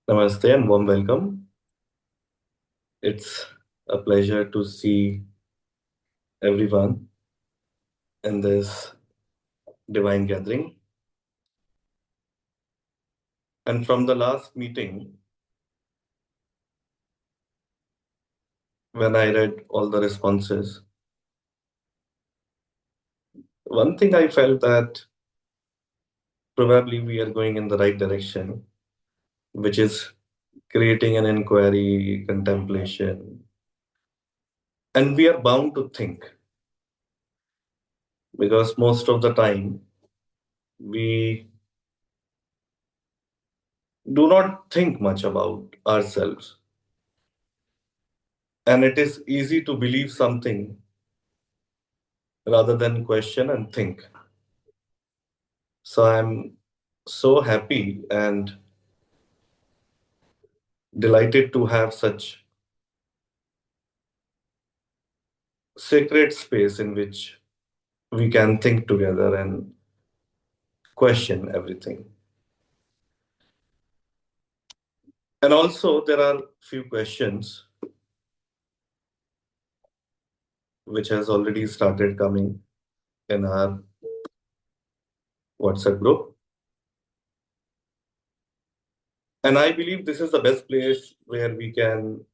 Namaste and warm welcome. It's a pleasure to see everyone in this divine gathering. And from the last meeting, when I read all the responses, one thing I felt that probably we are going in the right direction, which is creating an inquiry, contemplation. And we are bound to think because most of the time we do not think much about ourselves. And it is easy to believe something rather than question and think. So I'm so happy and delighted to have such sacred space in which we can think together and question everything. And also there are few questions which has already started coming in our WhatsApp group. And I believe this is the best place where we can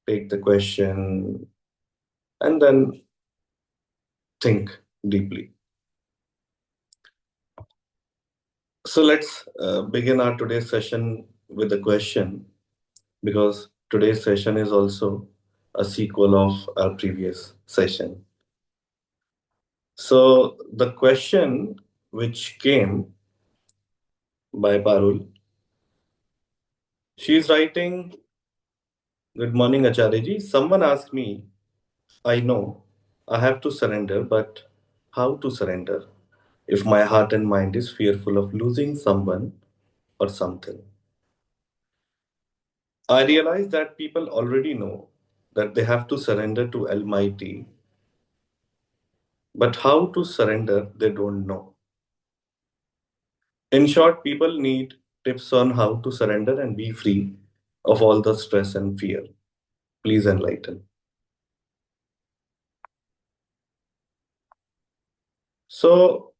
take the question and then think deeply. So let's begin our today's session with a question because today's session is also a sequel of our previous session. So the question which came by Parul, she's writing, Good morning, Acharya ji. Someone asked me, I know I have to surrender, but how to surrender if my heart and mind is fearful of losing someone or something? I realize that people already know that they have to surrender to Almighty, but how to surrender they don't know. In short, people need tips on how to surrender and be free of all the stress and fear. Please enlighten. So,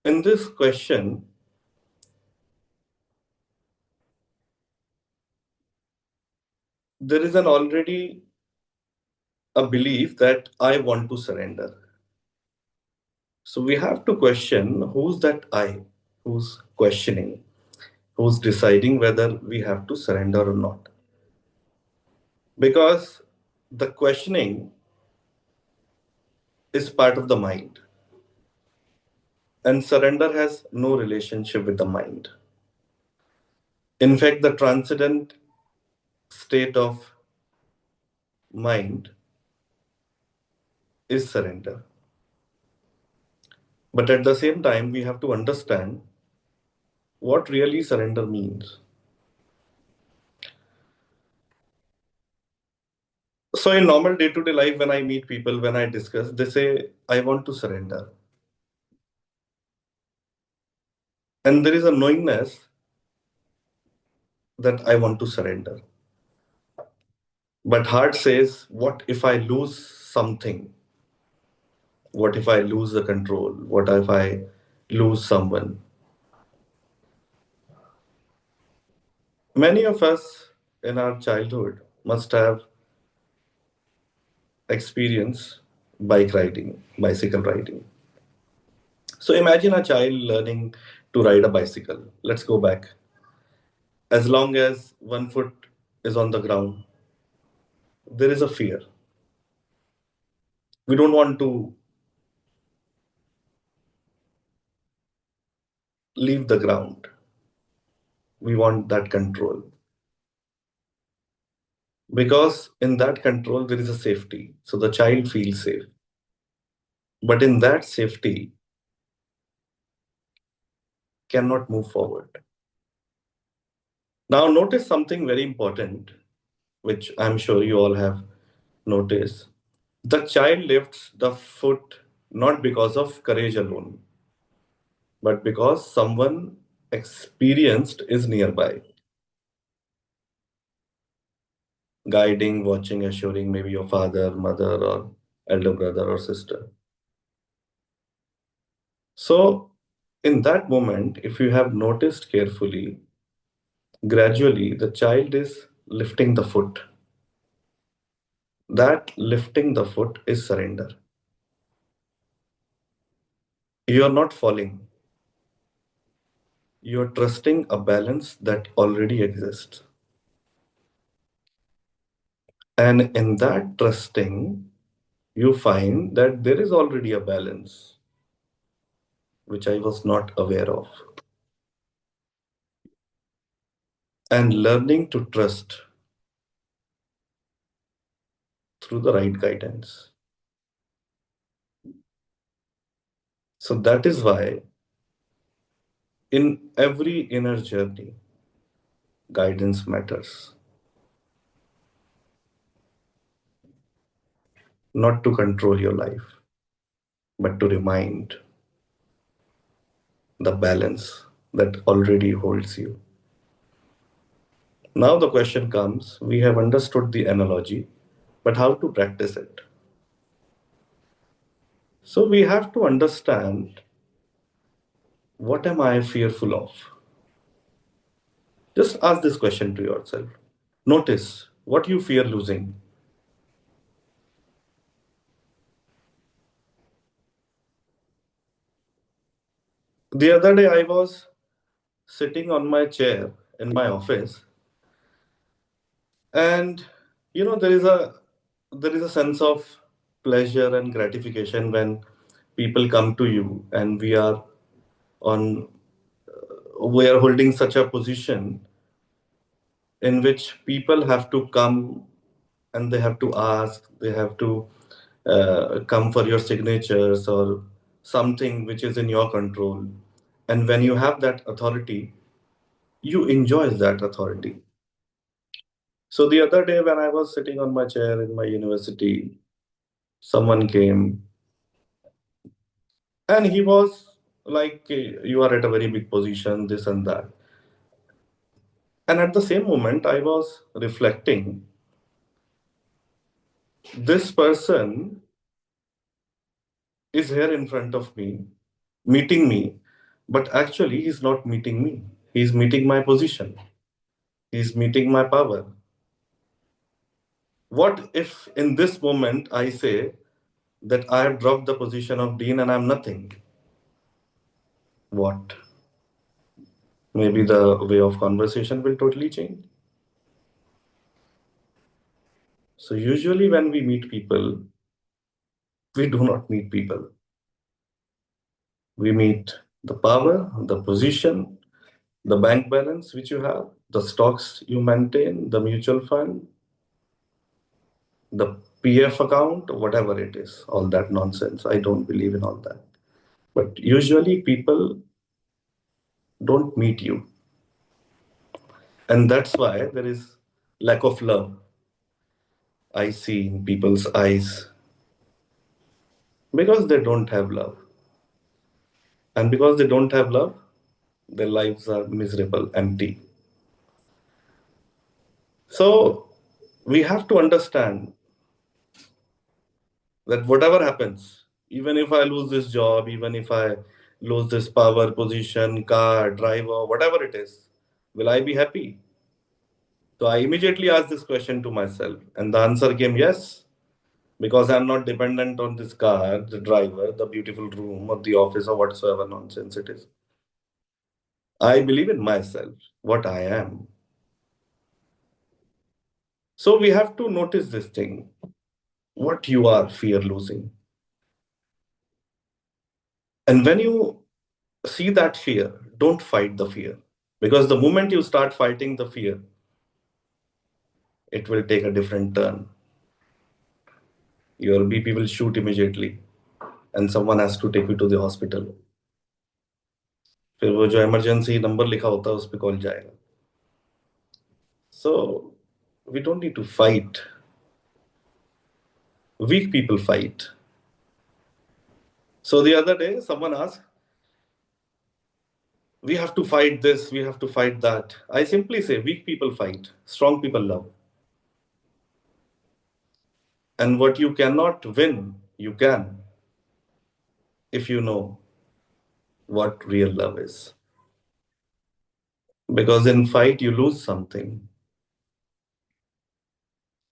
in this question, there is an already a belief that I want to surrender. So we have to question who's that I, who's questioning, who's deciding whether we have to surrender or not. Because the questioning is part of the mind, and surrender has no relationship with the mind. In fact, the transcendent state of mind is surrender. But at the same time, we have to understand what really surrender means. So, in normal day to day life, when I meet people, when I discuss, they say, I want to surrender. And there is a knowingness that I want to surrender. But heart says, what if I lose something? What if I lose the control? What if I lose someone? Many of us in our childhood must have experienced bike riding, bicycle riding. So imagine a child learning to ride a bicycle. Let's go back. As long as one foot is on the ground, there is a fear. We don't want to leave the ground. We want that control. Because in that control, there is a safety. So the child feels safe. But in that safety, cannot move forward. Now, notice something very important, which I'm sure you all have noticed. The child lifts the foot not because of courage alone, but because someone experienced is nearby, guiding, watching, assuring, maybe your father, mother, or elder brother or sister. So, in that moment, if you have noticed carefully, gradually the child is lifting the foot. That lifting the foot is surrender. You are not falling, you are trusting a balance that already exists. And in that trusting, you find that there is already a balance which I was not aware of. And learning to trust through the right guidance. So that is why in every inner journey, guidance matters. Not to control your life, but to remind the balance that already holds you. Now the question comes, we have understood the analogy, but how to practice it? So we have to understand, what am I fearful of? Just ask this question to yourself. Notice what you fear losing. The other day I was sitting on my chair in my office, and there is a sense of pleasure and gratification when people come to you, and on we are holding such a position in which people have to come and they have to ask, they have to come for your signatures or something which is in your control. And when you have that authority, you enjoy that authority. So the other day, when I was sitting on my chair in my university, someone came and he was like, you are at a very big position, this and that. And at the same moment, I was reflecting, this person is here in front of me, meeting me, but actually he's not meeting me. He's meeting my position. He's meeting my power. What if in this moment I say that I have dropped the position of dean and I'm nothing? What? Maybe the way of conversation will totally change. So usually when we meet people, we do not meet people. We meet the power, the position, the bank balance which you have, the stocks you maintain, the mutual fund, the PF account, whatever it is, all that nonsense. I don't believe in all that. But usually people don't meet you. And that's why there is lack of love. I see in people's eyes because they don't have love. And because they don't have love, their lives are miserable, empty. So we have to understand that whatever happens, even if I lose this job, even if I lose this power, position, car, driver, whatever it is, will I be happy? So I immediately asked this question to myself, and the answer came yes, because I'm not dependent on this car, the driver, the beautiful room, or the office, or whatsoever nonsense it is. I believe in myself, what I am. So we have to notice this thing, what you are fear losing. And when you see that fear, don't fight the fear. Because the moment you start fighting the fear, it will take a different turn. Your BP will shoot immediately, and someone has to take you to the hospital. फिर वो जो emergency number लिखा होता है उस पे call जाएगा. So we don't need to fight. Weak people fight. So the other day, someone asked, We have to fight this, we have to fight that. I simply say weak people fight, strong people love. And what you cannot win, you can if you know what real love is. Because in fight, you lose something.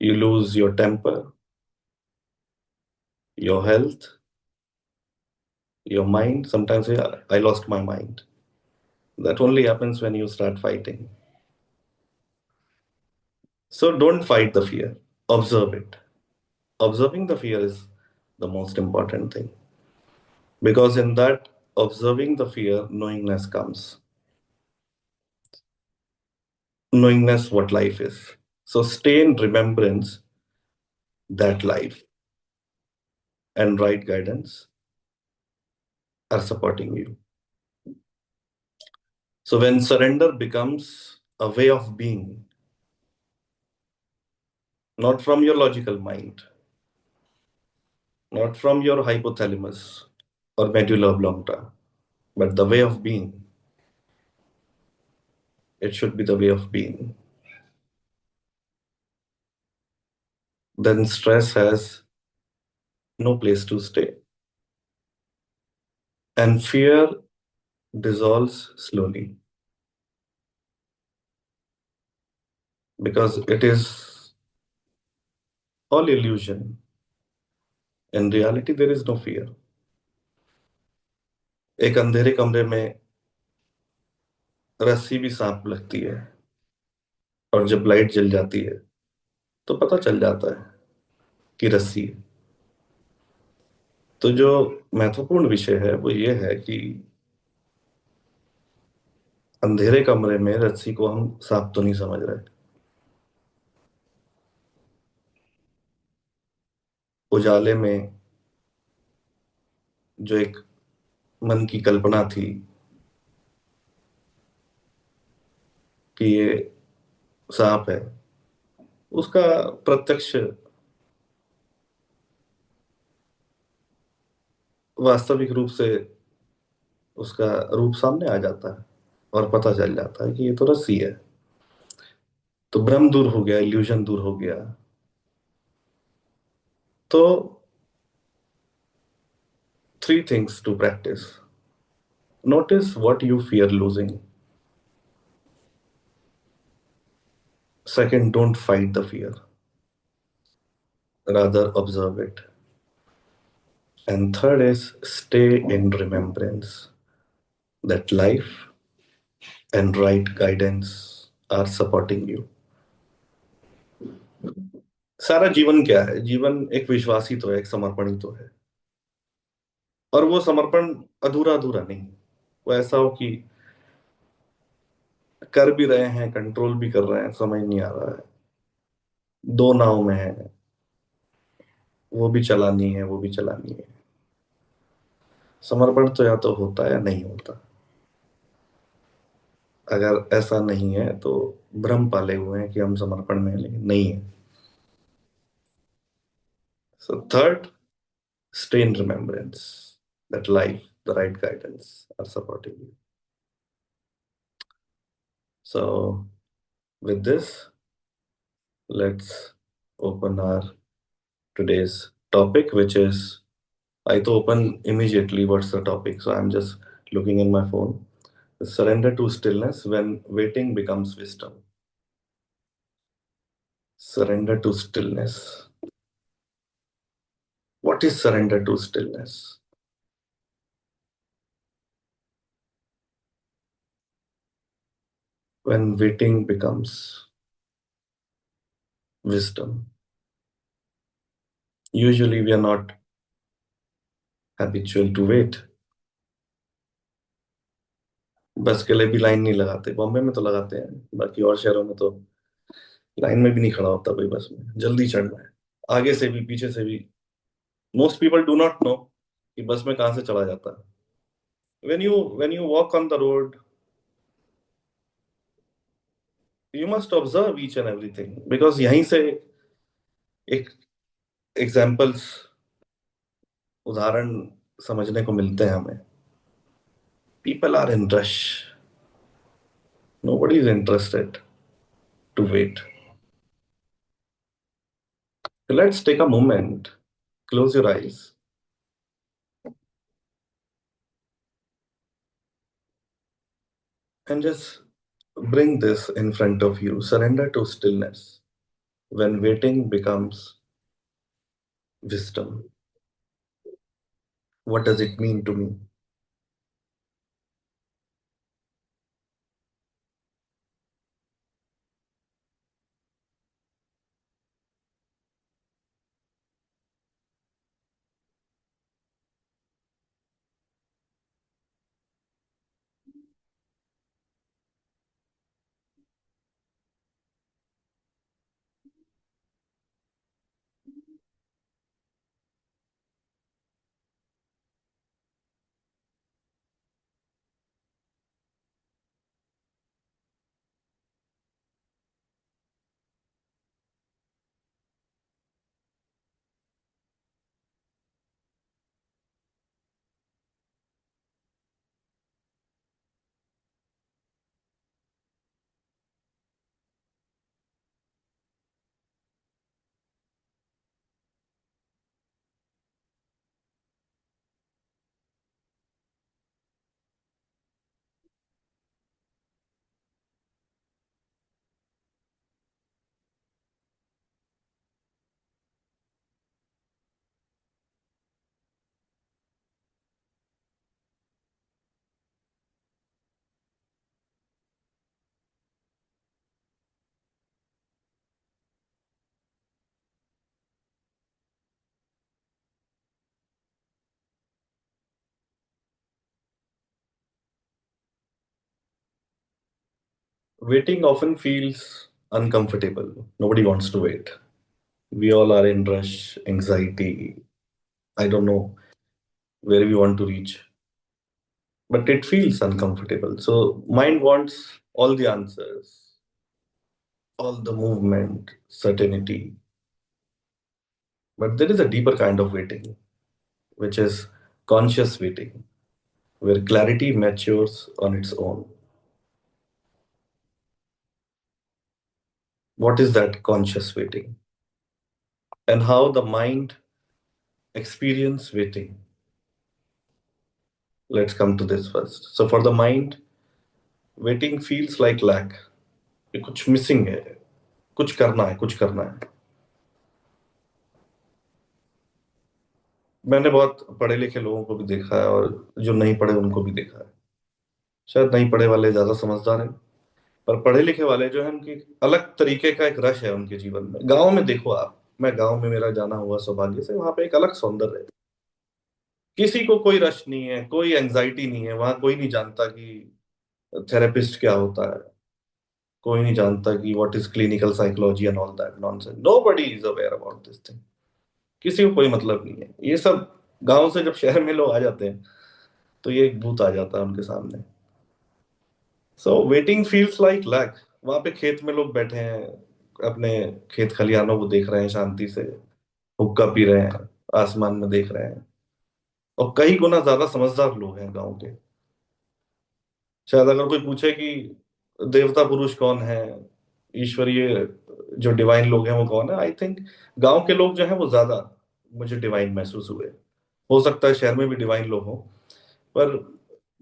You lose your temper, your health, your mind. Sometimes yeah, I lost my mind. That only happens when you start fighting. So don't fight the fear, observe it. Observing the fear is the most important thing. Because in that observing the fear, knowingness comes. Knowingness what life is. So stay in remembrance that life and right guidance are supporting you. So when surrender becomes a way of being, not from your logical mind, not from your hypothalamus or medulla oblongata, but the way of being, it should be the way of being. Then stress has no place to stay. And fear dissolves slowly because it is all illusion. In reality, there is no fear. एक अंधेरे कमरे में रस्सी भी सांप लगती है और जब लाइट जल जाती है तो पता चल जाता है कि रस्सी है। तो जो महत्वपूर्ण विषय है वो ये है कि अंधेरे कमरे में रस्सी को हम सांप तो नहीं समझ रहे। उजाले में जो एक मन की कल्पना थी कि ये सांप है, उसका प्रत्यक्ष वास्तविक रूप से उसका रूप सामने आ जाता है और पता चल जाता है कि ये तो रस्सी है। तो भ्रम दूर हो गया, इल्यूजन दूर हो गया। तो three things to practice. Notice what you fear losing. Second, don't fight the fear, rather observe it. And third is stay in remembrance that life and right guidance are supporting you. सारा जीवन क्या है? जीवन एक विश्वास ही तो है, एक समर्पण ही तो है। और वो समर्पण अधूरा अधूरा नहीं, वो ऐसा हो कि कर भी रहे हैं, कंट्रोल भी कर रहे हैं, समझ नहीं आ रहा है, दो नाव में है, वो भी चलानी है, वो भी चलानी है। समर्पण तो या तो होता है या नहीं होता। अगर ऐसा नहीं है तो भ्रम पाले हुए हैं कि हम समर्पण में हैं, लेकिन नहीं है। So third, stay in remembrance that life, the right guidance are supporting you. So with this, let's open our today's topic, which is I to open immediately what's the topic. So I'm just looking in my phone. Surrender to stillness when waiting becomes wisdom. Surrender to stillness. What is surrender to stillness? When waiting becomes wisdom. Usually we are not habitual to wait. बस के लिए भी line नहीं लगाते, बॉम्बे में तो लगाते हैं, बाकी और शहरों में तो लाइन में भी नहीं खड़ा होता कोई बस में, जल्दी चढ़ना है, आगे से भी पीछे से भी। Most people do not know कि बस में कहाँ से चला जाता है। when you walk on the road, you must observe each and everything, because यहीं से एक एग्जाम्पल्स, उदाहरण समझने को मिलते हैं हमें। People are in rush, Nobody is interested to wait. Let's take a moment, close your eyes, and just bring this in front of you. Surrender to stillness when waiting becomes wisdom. What does it mean to me? Waiting often feels uncomfortable. Nobody wants to wait. We all are in rush, anxiety. I don't know where we want to reach, but it feels uncomfortable. So mind wants all the answers, all the movement, certainty. But there is a deeper kind of waiting, which is conscious waiting, where clarity matures on its own. What is that conscious waiting? And how the mind experience waiting? Let's come to this first. So for the mind, waiting feels like lack. ये कुछ missing है, कुछ करना है, कुछ करना है. मैंने बहुत पढ़े लिखे लोगों को भी देखा है और जो नहीं पढ़े उनको भी देखा है. शायद नहीं पढ़े वाले ज्यादा समझदार हैं, पर पढ़े लिखे वाले जो है उनकी अलग तरीके का एक रश है उनके जीवन में. गांव में देखो आप, मैं गांव में मेरा जाना हुआ सौभाग्य से, वहां पे एक अलग सौंदर्य है. किसी को कोई रश नहीं है, कोई एंजाइटी नहीं है, वहां कोई नहीं जानता कि थेरेपिस्ट क्या होता है, कोई नहीं जानता कि what is clinical psychology and all that nonsense. Nobody is aware about this thing. किसी को कोई मतलब नहीं है. ये सब गांव से जब शहर में लोग आ जाते हैं तो ये एक भूत आ जाता है उनके सामने. So waiting feels like lack. वहां पे खेत में लोग बैठे हैं, अपने खेत खलिहानों को देख रहे हैं शांति से, हुक्का पी रहे हैं, आसमान में देख रहे हैं. और कई गुना ज्यादा समझदार लोग हैं गांव के. शायद अगर कोई पूछे कि देवता पुरुष कौन है, ईश्वरीय जो डिवाइन लोग हैं वो कौन है, आई थिंक गांव के लोग जो हैं वो ज्यादा मुझे डिवाइन महसूस हुए. हो सकता है शहर में भी डिवाइन लोग हों, पर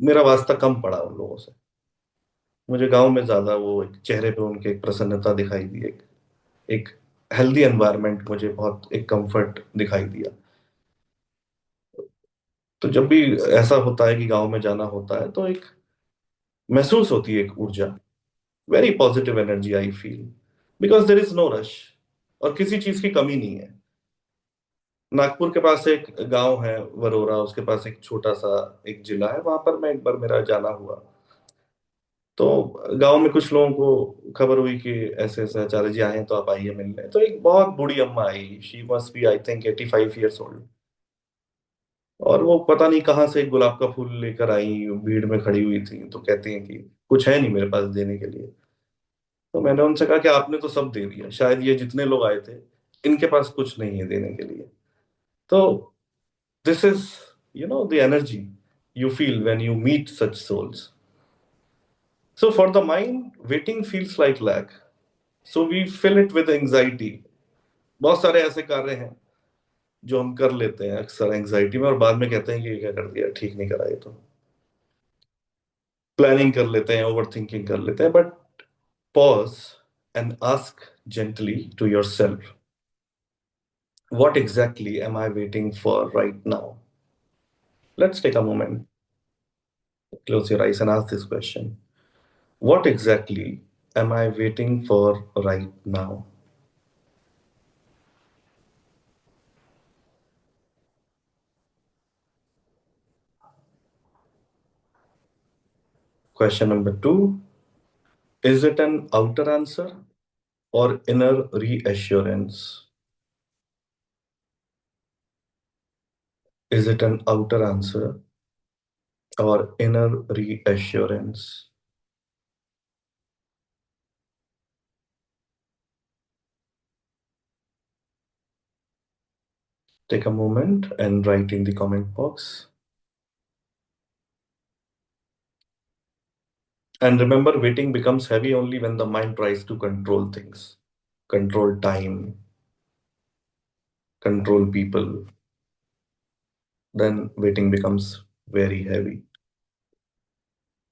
मेरा वास्ता कम पड़ा उन लोगों से. मुझे गांव में ज्यादा वो एक चेहरे पे उनके एक प्रसन्नता दिखाई दी, एक हेल्दी एनवायरनमेंट, मुझे बहुत एक कंफर्ट दिखाई दिया. तो जब भी ऐसा होता है कि गांव में जाना होता है तो एक महसूस होती है एक ऊर्जा, very positive energy I feel, because there is no rush और किसी चीज की कमी नहीं है. नागपुर के पास एक गांव है वरोरा, उसके पास एक छोटा सा एक जिला है, वहां पर मैं एक बार मेरा जाना हुआ. तो गांव में कुछ लोगों को खबर हुई कि ऐसे ऐसे आचार्य जी आए हैं तो आप आइए मिलने. तो एक बहुत बूढ़ी अम्मा आई, she must be I think 85 years old. और वो पता नहीं कहाँ से एक गुलाब का फूल लेकर आई, भीड़ में खड़ी हुई थी, तो कहती हैं कि कुछ है नहीं मेरे पास देने के लिए. तो मैंने उनसे कहा कि आपने तो सब दे दिया, शायद ये जितने लोग आए थे इनके पास कुछ नहीं है देने के लिए. तो this is the energy you feel when you meet such souls. So for the mind, waiting feels like lag. So we fill it with anxiety. बहुत सारे ऐसे कार्य हैं जो हम कर लेते हैं अक्सर एंग्जाइटी में और बाद में कहते हैं कि ये क्या कर दिया, ठीक नहीं करा ये तो। प्लानिंग कर लेते हैं, ओवर थिंकिंग कर लेते हैं, but pause and ask gently to yourself, what exactly am I waiting for right now? Let's take a moment, close your eyes and ask this question. What exactly am I waiting for right now? Question number two, is it an outer answer or inner reassurance? Is it an outer answer or inner reassurance? Take a moment and write in the comment box. And remember, waiting becomes heavy only when the mind tries to control things, control time, control people. Then waiting becomes very heavy.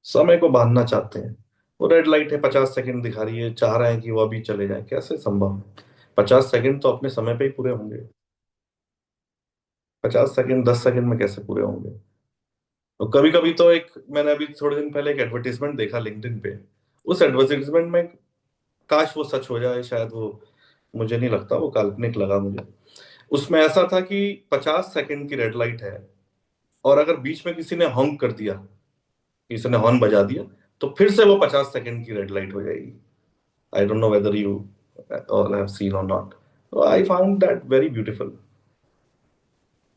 समय को बांधना चाहते हैं। वो red light है, 50 second दिखा रही है, चाह रहे हैं कि वो अभी चले जाए, कैसे संभव है? 50 सेकंड तो अपने समय पे ही पूरे होंगे। 50 सेकंड 10 सेकंड में कैसे पूरे होंगे? और कभी कभी तो एक, मैंने अभी थोड़े दिन पहले एक एडवर्टीजमेंट देखा लिंक्डइन पे। उस एडवर्टीजमेंट में, काश वो सच हो जाए, शायद वो, मुझे नहीं लगता, वो काल्पनिक लगा मुझे। उसमें ऐसा था कि 50 सेकंड की रेड लाइट है, और अगर बीच में किसी ने हॉन्क कर दिया, किसी ने हॉर्न बजा दिया, तो फिर से वो 50 सेकंड की रेड लाइट हो जाएगी। I don't know whether you all have seen और not. I found that very beautiful.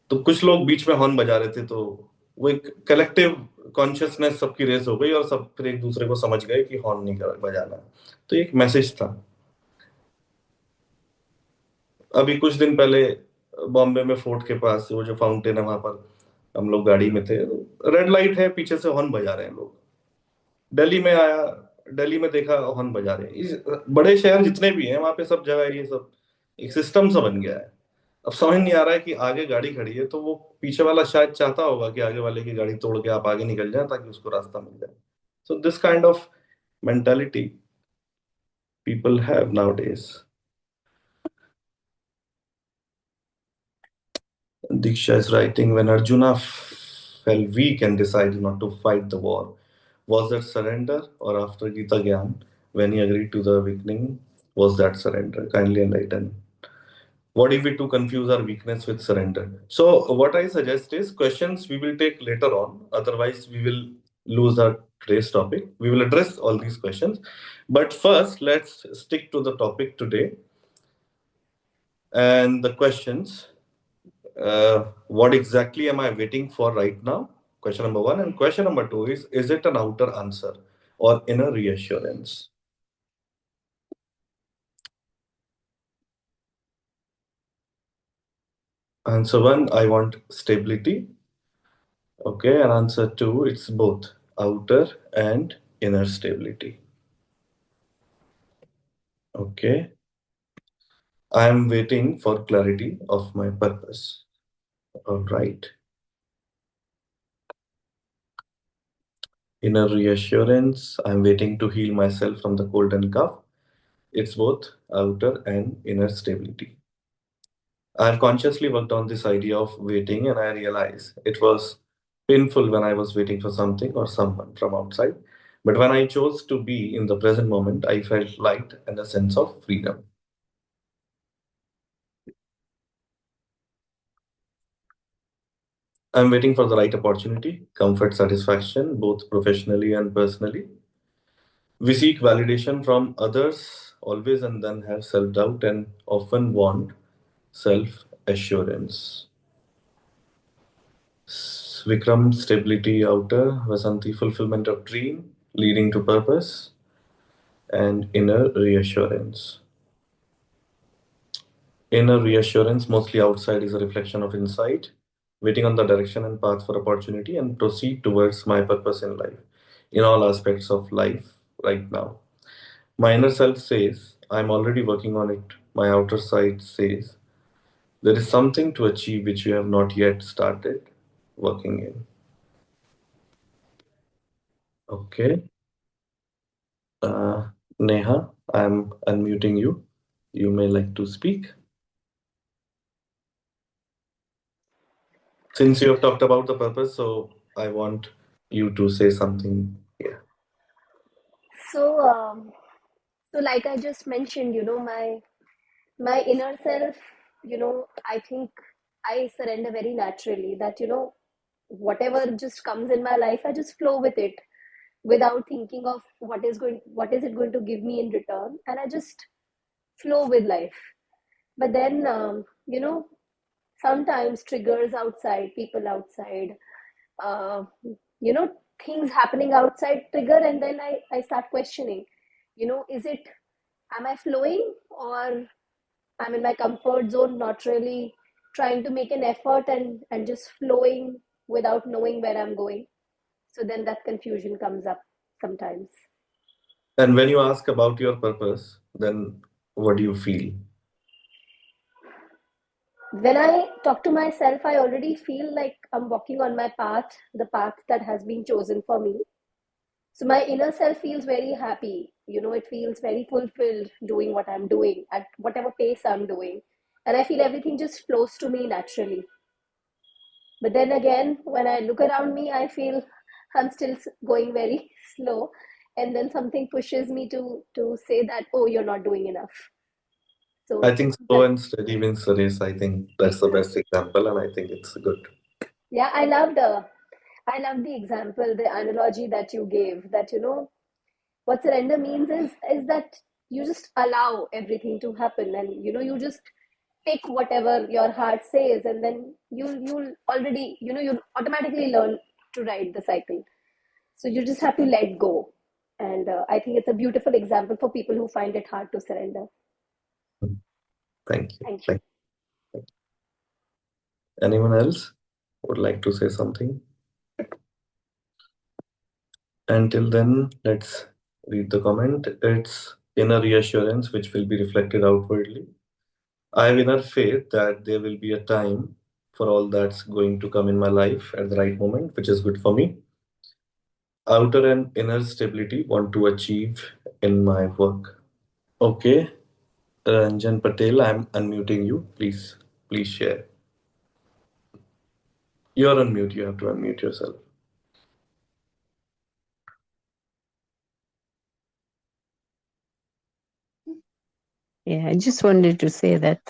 तो कुछ लोग बीच में हॉर्न बजा रहे थे, तो वो एक कलेक्टिव कॉन्शियसनेस सबकी रेस हो गई, और सब फिर एक दूसरे को समझ गए कि हॉर्न नहीं बजाना। तो एक मैसेज था। अभी कुछ दिन पहले बॉम्बे में फोर्ट के पास वो जो फाउंटेन है, वहां पर हम लोग गाड़ी में थे, रेड लाइट है, पीछे से हॉर्न बजा रहे हैं लोग। दिल्ली में आया, दिल्ली में देखा हॉर्न बजा रहे हैं। बड़े शहर जितने भी हैं वहां पे सब जगह ये सब एक सिस्टम सा बन गया है। अब समझ नहीं आ रहा है कि आगे गाड़ी खड़ी है, तो वो पीछे वाला शायद चाहता होगा कि आगे वाले की गाड़ी तोड़ के आप आगे निकल जाए ताकि उसको रास्ता मिल जाए। So this kind of mentality people have nowadays. Diksha is writing, when Arjuna fell weak and decided not to fight the war, was that surrender, or after Gita Gyan, when he agreed to the awakening, was that surrender? Kindly enlighten. What if we too confuse our weakness with surrender? So, what I suggest is questions we will take later on, otherwise, we will lose our today's topic. We will address all these questions. But first, let's stick to the topic today and the questions. What exactly am I waiting for right now? Question number one. And question number two is it an outer answer or inner reassurance? Answer one, I want stability. Okay. And answer two, it's both outer and inner stability. Okay. I am waiting for clarity of my purpose. All right. Inner reassurance, I'm waiting to heal myself from the cold and cough. It's both outer and inner stability. I've consciously worked on this idea of waiting, and I realized it was painful when I was waiting for something or someone from outside. But when I chose to be in the present moment, I felt light and a sense of freedom. I'm waiting for the right opportunity, comfort, satisfaction, both professionally and personally. We seek validation from others always and then have self doubt and often want self assurance. Vikram, stability outer, Vasanti, fulfillment of dream, leading to purpose, and inner reassurance. Inner reassurance, mostly outside, is a reflection of inside, waiting on the direction and path for opportunity and proceed towards my purpose in life, in all aspects of life. right now. My inner self says, I'm already working on it. My outer side says, there is something to achieve which you have not yet started working in. Okay. Uh, Neha, I'm unmuting you. You may like to speak. Since you have talked about the purpose, so I want you to say something here. So, like I just mentioned, my inner self, I think I surrender very naturally. That whatever just comes in my life, I just flow with it without thinking of what is it going to give me in return, and I just flow with life. But then, sometimes triggers outside, people outside, uh, you know things happening outside trigger, and then I start questioning, is it, am I flowing, or I'm in my comfort zone, not really trying to make an effort, and just flowing without knowing where I'm going. So then that confusion comes up sometimes. And when you ask about your purpose, then what do you feel? When I talk to myself, I already feel like I'm walking on my path, the path that has been chosen for me. So my inner self feels very happy. It feels very fulfilled doing what I'm doing at whatever pace I'm doing. And I feel everything just flows to me naturally. But then again, when I look around me, I feel I'm still going very slow. And then something pushes me to say that, oh, you're not doing enough. I So think slow that, and steady wins the race. I think that's the best example, and I think it's good. yeah, I love the example, the analogy that you gave, that what surrender means is that you just allow everything to happen, and you just pick whatever your heart says, and then you'll already, you'll automatically learn to ride the cycle. So you just have to let go. And I think it's a beautiful example for people who find it hard to surrender. Thank you. Thank you. Thank you. Anyone else would like to say something? Until then, let's read the comment. It's inner reassurance which will be reflected outwardly. I have inner faith that there will be a time for all that's going to come in my life at the right moment, which is good for me. Outer and inner stability want to achieve in my work. Okay, Ranjan Patel, I'm unmuting you. Please share. You're on mute. You have to unmute yourself. Yeah, I just wanted to say that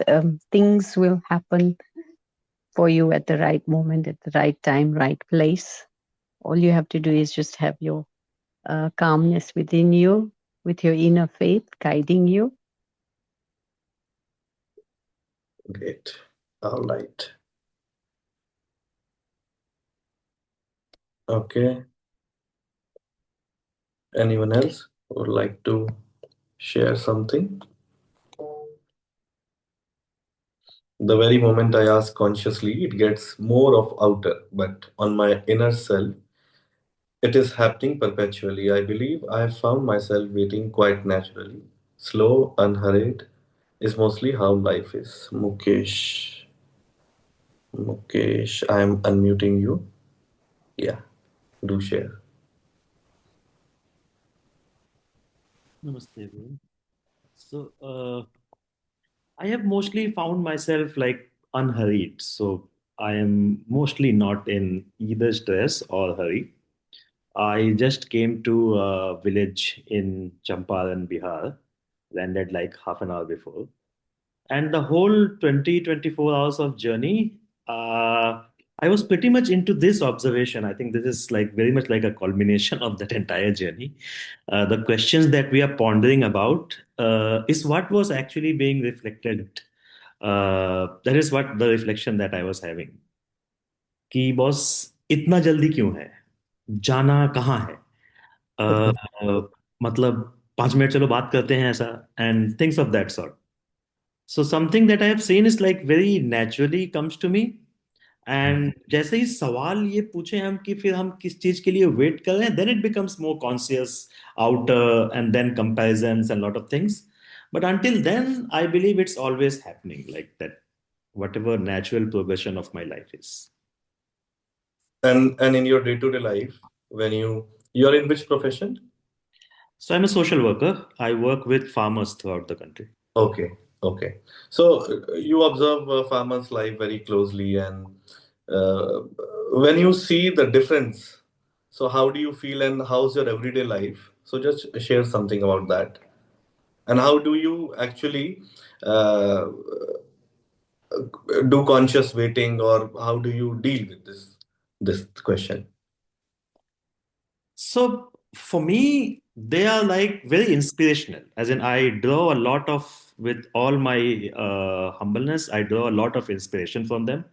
things will happen for you at the right moment, at the right time, right place. All you have to do is just have your calmness within you, with your inner faith guiding you. Great. All right. Okay. Anyone else would like to share something? The very moment I ask consciously, it gets more of outer, but on my inner self, it is happening perpetually. I believe I have found myself waiting quite naturally. Slow, unhurried is mostly how life is. Mukesh, I am unmuting you. Yeah, do share. Namaste, everyone. So, I have mostly found myself like unhurried. So, I am mostly not in either stress or hurry. I just came to a village in Champaran, Bihar, landed like half an hour before. And the whole 20-24 hours of journey, I was pretty much into this observation. I think this is like very much like a culmination of that entire journey. The questions that we are pondering about is what was actually being reflected. That is what the reflection that I was having. कि boss इतना जल्दी क्यों है, जाना कहाँ है, मतलब 5 minute चलो बात करते हैं ऐसा, and things of that sort. So something that I have seen is like very naturally comes to me, and जैसे ही सवाल ये पूछे हम कि फिर हम किस चीज के लिए वेट कर रहे हैं, then it becomes more conscious outer and then comparisons and lot of things. But until then, I believe it's always happening like that, whatever natural progression of my life is. And in your day-to-day life, when you're in which profession? So I'm a social worker. I work with farmers throughout the country. Okay, okay. So you observe farmers' life very closely, and uh, when you see the difference, so how do you feel, and how's your everyday life? So just share something about that, and how do you actually do conscious waiting, or how do you deal with this question? So for me, they are like very inspirational. As in, I draw a lot of, with all my humbleness, I draw a lot of inspiration from them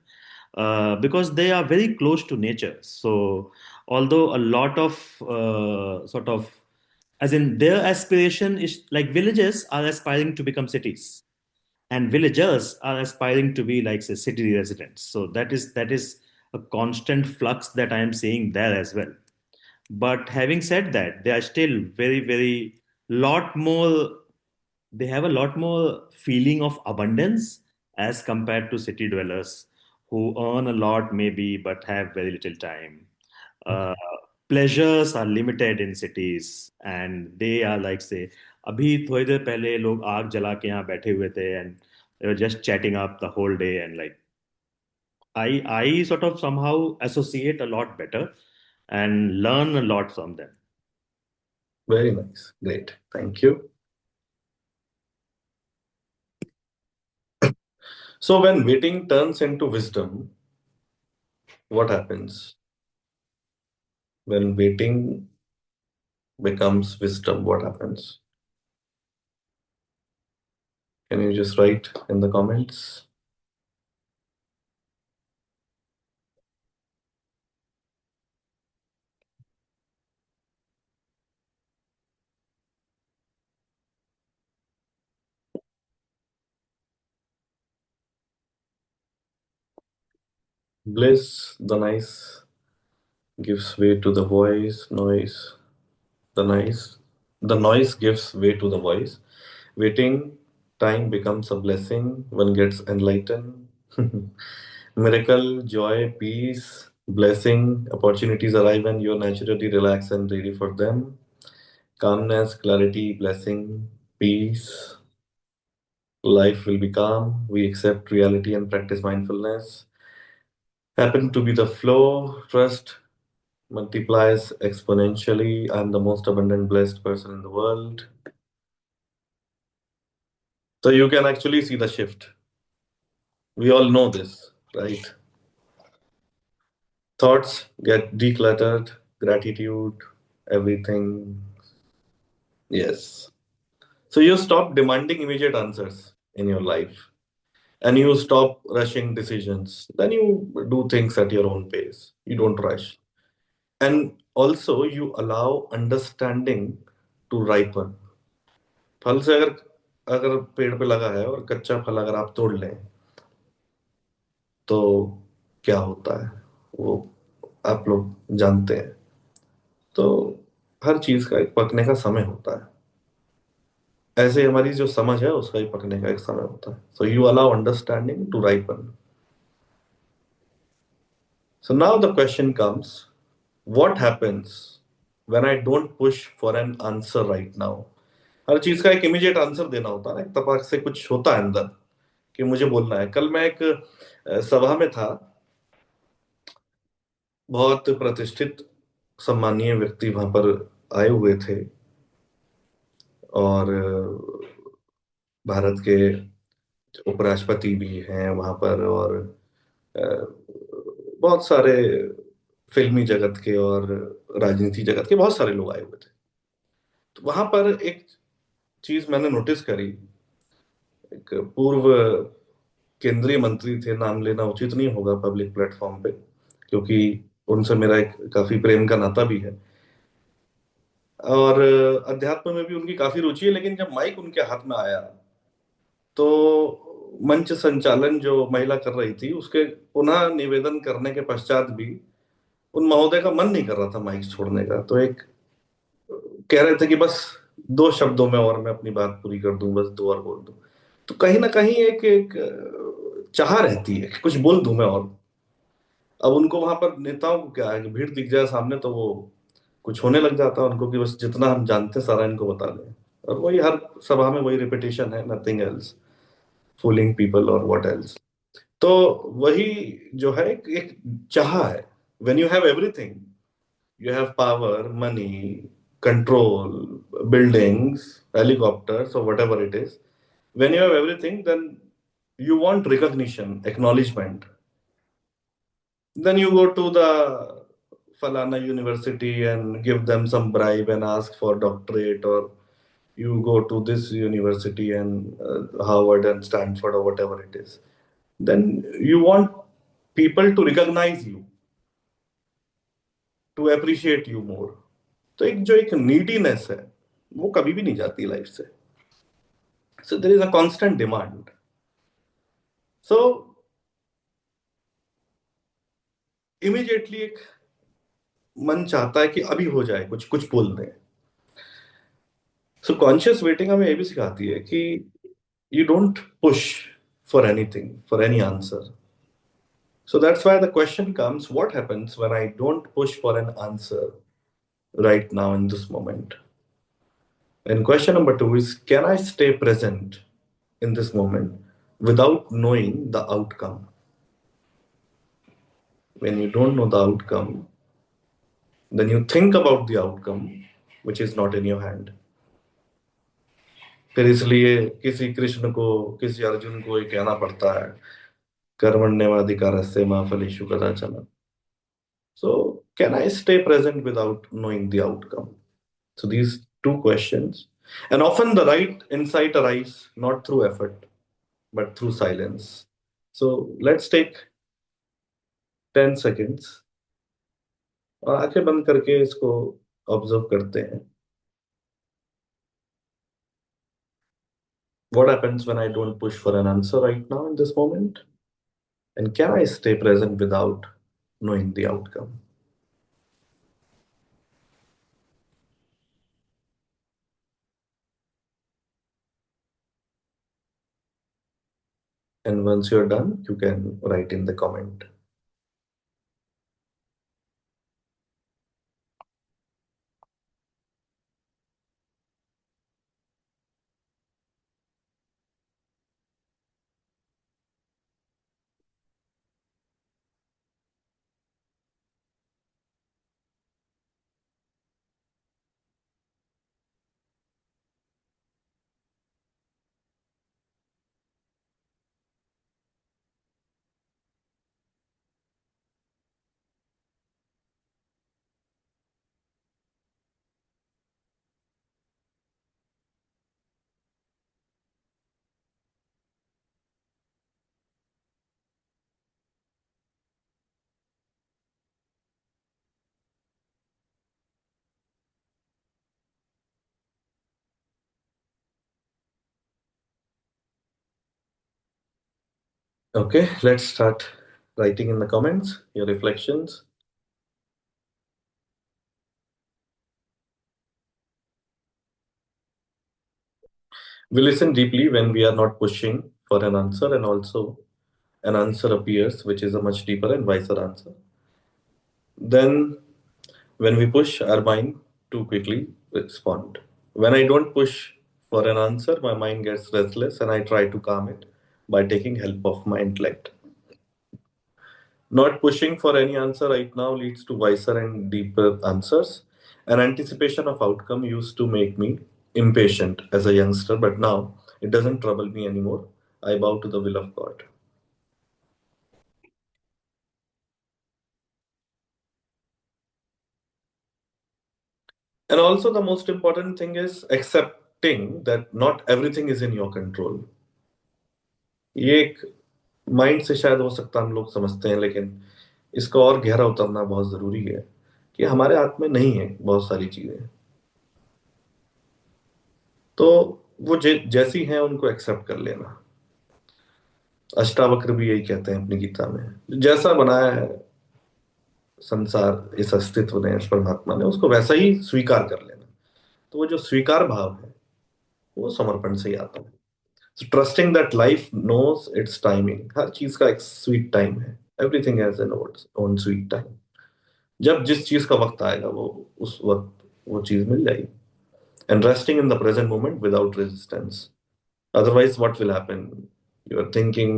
because they are very close to nature. So although a lot of sort of, as in their aspiration is like villages are aspiring to become cities, and villagers are aspiring to be like say city residents. So that is a constant flux that I am seeing there as well. But having said that, they are still very, very lot more. They have a lot more feeling of abundance as compared to city dwellers who earn a lot, maybe, but have very little time. Uh, Pleasures are limited in cities, and they are like say, अभी थोड़ी देर पहले लोग आग जला के यहाँ बैठे हुए थे, and they were just chatting up the whole day, and like I sort of somehow associate a lot better and learn a lot from them. Very nice, great, thank you. So when waiting turns into wisdom, what happens? When waiting becomes wisdom, what happens? Can you just write in the comments? Bliss, the nice, gives way to the voice, noise, the nice, the noise gives way to the voice. Waiting time becomes a blessing, one gets enlightened. Miracle, joy, peace, blessing, opportunities arrive when you're naturally relaxed and ready for them. Calmness, clarity, blessing, peace, life will be calm. We accept reality and practice mindfulness. Happen to be the flow, trust multiplies exponentially. I'm the most abundant, blessed person in the world. So you can actually see the shift. We all know this, right? Thoughts get decluttered, gratitude, everything. Yes. So you stop demanding immediate answers in your life, and you stop rushing decisions. Then you do things at your own pace. You don't rush. And also you allow understanding to ripen. फल से अगर अगर पेड़ पे लगा है और कच्चा फल अगर आप तोड़ लें तो क्या होता है वो आप लोग जानते हैं। तो हर चीज का एक पकने का समय होता है। ऐसे ही हमारी जो समझ है उसका ही पकने का एक समय होता है। So you allow understanding to ripen. So now the question comes, what happens when I don't push for an answer right now. हर चीज का एक इमीडिएट आंसर देना होता है ना, एक तपाक से कुछ होता है अंदर कि मुझे बोलना है। कल मैं एक सभा में था, बहुत प्रतिष्ठित सम्मानीय व्यक्ति वहां पर आए हुए थे, और भारत के उपराष्ट्रपति भी हैं वहां पर, और अ, बहुत सारे फिल्मी जगत के और राजनीति जगत के बहुत सारे लोग आए हुए थे। तो वहां पर एक चीज मैंने नोटिस करी। एक पूर्व केंद्रीय मंत्री थे, नाम लेना उचित नहीं होगा पब्लिक प्लेटफॉर्म पे, क्योंकि उनसे मेरा एक काफी प्रेम का नाता भी है, और अध्यात्म में भी उनकी काफी रुचि है। लेकिन जब माइक उनके हाथ में आया तो मंच संचालन जो महिला कर रही थी, उसके पुनः निवेदन करने के पश्चात भी उन महोदय का मन नहीं कर रहा था माइक छोड़ने का, तो एक कह रहे थे कि बस दो शब्दों में और मैं अपनी बात पूरी कर दूं, बस दो और बोल दूं। तो कहीं ना कहीं एक एक चाह रहती है कि कुछ बोल दूं मैं और। अब उनको वहां पर नेताओं को क्या है कि भीड़ दिख जाए सामने तो वो कुछ होने लग जाता है उनको कि बस जितना हम जानते हैं सारा इनको बता दें। और वही हर सभा में वही रिपीटेशन है, नथिंग एल्स, फूलिंग पीपल और व्हाट एल्स। तो वही जो है एक चाह है। When you have everything, you have power, money, control, buildings, helicopters, or whatever it is. When you have everything, then you want recognition, acknowledgement. Then you go to the Falana University and give them some bribe and ask for doctorate, or you go to this university and Harvard and Stanford or whatever it is. Then you want people to recognize you, to appreciate you more. तो एक जो एक neediness है वो कभी भी नहीं जाती लाइफ से। So there is a constant demand. So immediately एक मन चाहता है कि अभी हो जाए, कुछ कुछ बोल दें। सो कॉन्शियस वेटिंग हमें ये भी सिखाती है कि you don't push for anything, for any answer. So that's why the question comes, what happens when I don't push for an answer right now in this moment? And question number two is, can I stay present in this moment without knowing the outcome? When you don't know the outcome, then you think about the outcome, which is not in your hand. फिर इसलिए किसी कृष्ण को, किसी अर्जुन को ये कहना पड़ता है, कर्मण्येवाधिकारस्ते मा फलेषु कदाचन. So, can I stay present without knowing the outcome? So, these two questions. And often the right insight arrives not through effort, but through silence. So, let's take 10 seconds और आंखें बंद करके इसको ऑब्जर्व करते हैं. What happens when I don't push for an answer right now in this moment? And can I stay present without knowing the outcome? And once you're done, you can write in the comment. Okay, let's start writing in the comments your reflections. We listen deeply when we are not pushing for an answer, and also an answer appears, which is a much deeper and wiser answer. Then, when we push our mind too quickly, respond. When I don't push for an answer, my mind gets restless and I try to calm it by taking help of my intellect. Not pushing for any answer right now leads to wiser and deeper answers. An anticipation of outcome used to make me impatient as a youngster, but now it doesn't trouble me anymore. I bow to the will of God. And also, the most important thing is accepting that not everything is in your control. ये एक mind से शायद हो सकता है हम लोग समझते हैं, लेकिन इसका और गहरा उतरना बहुत जरूरी है कि हमारे हाथ में नहीं है बहुत सारी चीजें। तो वो जैसी हैं उनको एक्सेप्ट कर लेना। अष्टावक्र भी यही कहते हैं अपनी गीता में, जैसा बनाया है संसार इस अस्तित्व ने, इस परमात्मा ने, उसको वैसा ही स्वीकार कर लेना। तो वो जो स्वीकार भाव है वो समर्पण से ही आता है। Trusting that life knows its timing, हर चीज का एक स्वीट टाइम है। Everything has an own sweet time. जब जिस चीज का वक्त आएगा वो उस वक्त वो चीज मिल जाएगी। And resting in the present moment without resistance. Otherwise, what will happen? You are thinking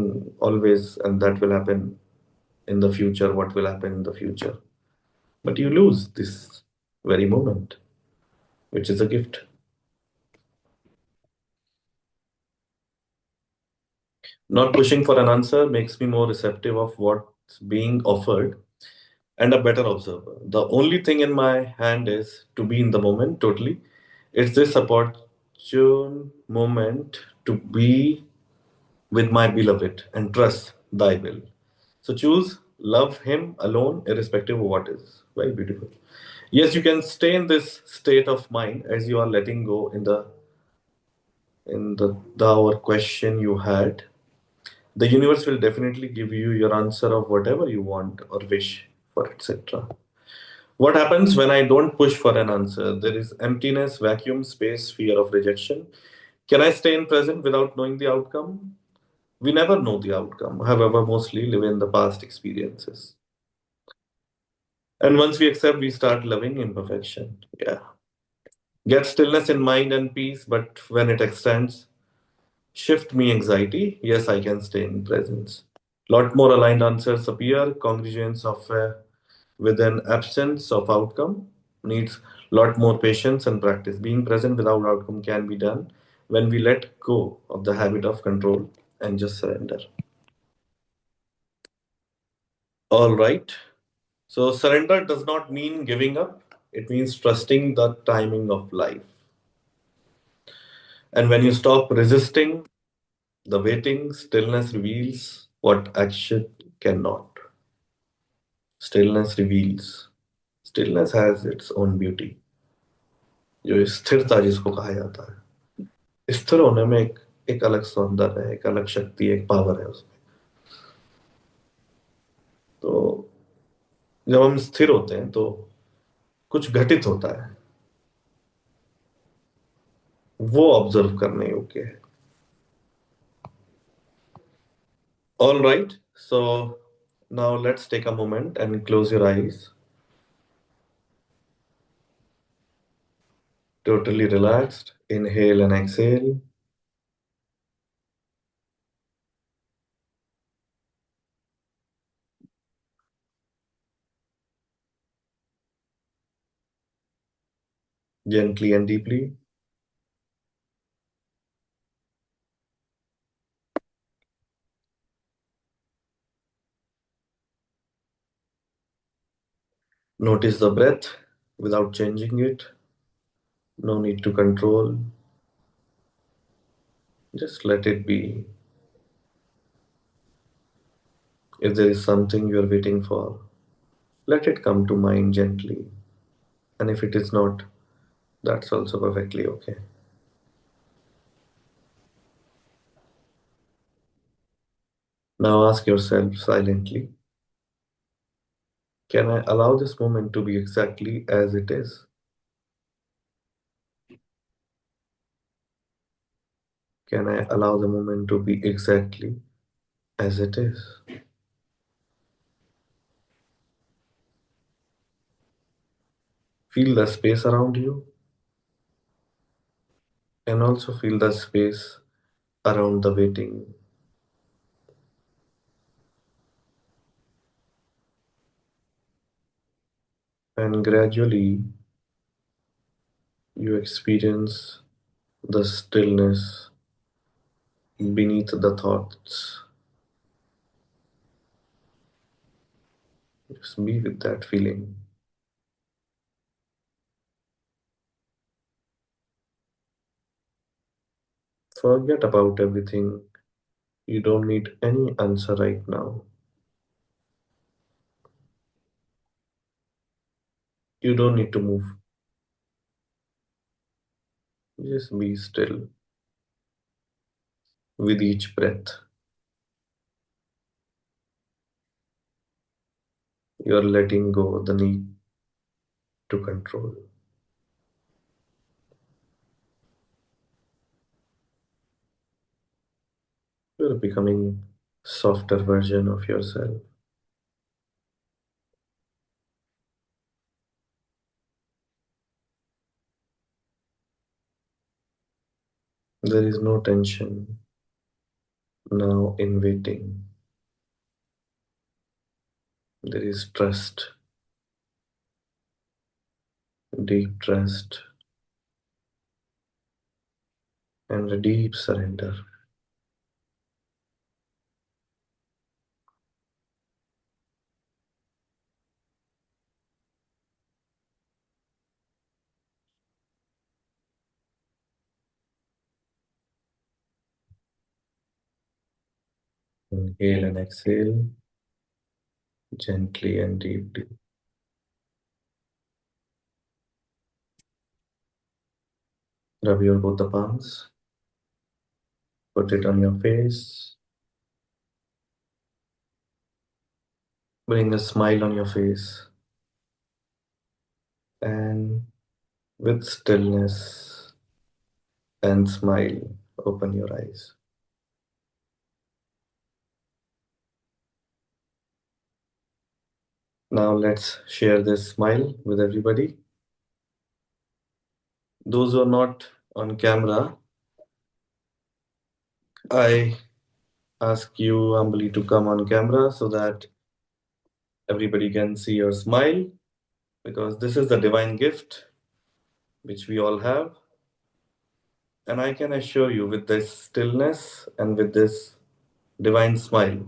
always, and that will happen in the future. What will happen in the future? But you lose this very moment, which is a gift. Not pushing for an answer makes me more receptive of what's being offered and a better observer. The only thing in my hand is to be in the moment totally. It's this opportune moment to be with my beloved and trust thy will. So choose love him alone, irrespective of what is. Very beautiful. Yes, you can stay in this state of mind as you are letting go in the our question you had. The universe will definitely give you your answer of whatever you want or wish for, etc. What happens when I don't push for an answer? There is emptiness, vacuum, space, fear of rejection. Can I stay in present without knowing the outcome? We never know the outcome, however, mostly live in the past experiences. And once we accept, we start loving imperfection. Yeah. Get stillness in mind and peace, but when it extends, shift me anxiety. Yes, I can stay in presence. Lot more aligned answers appear. Congruence of with an absence of outcome needs lot more patience and practice. Being present without outcome can be done when we let go of the habit of control and just surrender. All right. So surrender does not mean giving up. It means trusting the timing of life. And when you stop resisting the waiting, stillness reveals what action cannot. Stillness reveals. Stillness has its own beauty. जो स्थिरता जिसको कहा जाता है, स्थिर होने में एक एक अलग सौंदर्य है, एक अलग शक्ति, एक पावर है उसमें। तो जब हम स्थिर होते हैं तो कुछ घटित होता है, वो ऑब्जर्व करने योग्य है। All right, so now let's take a moment and close your eyes. Totally relaxed. Inhale and exhale. Gently and deeply. Notice the breath without changing it. No need to control. Just let it be. If there is something you are waiting for, let it come to mind gently. And if it is not, that's also perfectly okay. Now ask yourself silently, can I allow this moment to be exactly as it is? Can I allow the moment to be exactly as it is? Feel the space around you and also feel the space around the waiting. And gradually you experience the stillness beneath the thoughts. Just be with that feeling. Forget about everything. You don't need any answer right now. You don't need to move. Just be still with each breath. You're letting go the need to control. You're becoming softer version of yourself. There is no tension now in waiting. There is trust, deep trust, and a deep surrender. Inhale and exhale gently and deeply. Rub your both the palms, put it on your face, bring a smile on your face, and with stillness and smile, open your eyes. Now let's share this smile with everybody. Those who are not on camera, I ask you humbly to come on camera so that everybody can see your smile, because this is the divine gift which we all have. And I can assure you, with this stillness and with this divine smile,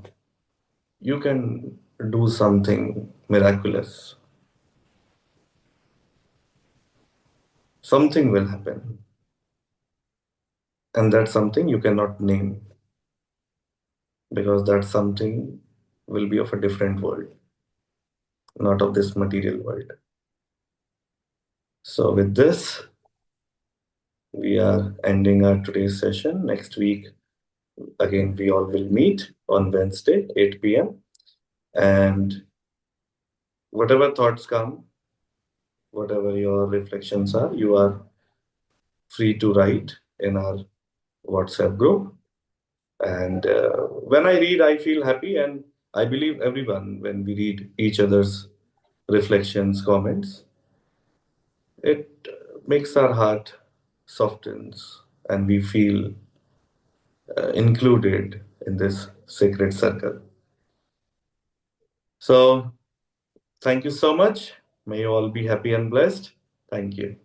you can do something miraculous. Something will happen, and that's something you cannot name, because that something will be of a different world, not of this material world. So, with this, we are ending our today's session. Next week, again, we all will meet on Wednesday, 8 p.m. And whatever thoughts come, whatever your reflections are, you are free to write in our WhatsApp group. And when I read, I feel happy, and I believe everyone, when we read each other's reflections, comments, it makes our heart softens, and we feel included in this sacred circle. So, thank you so much. May you all be happy and blessed. Thank you.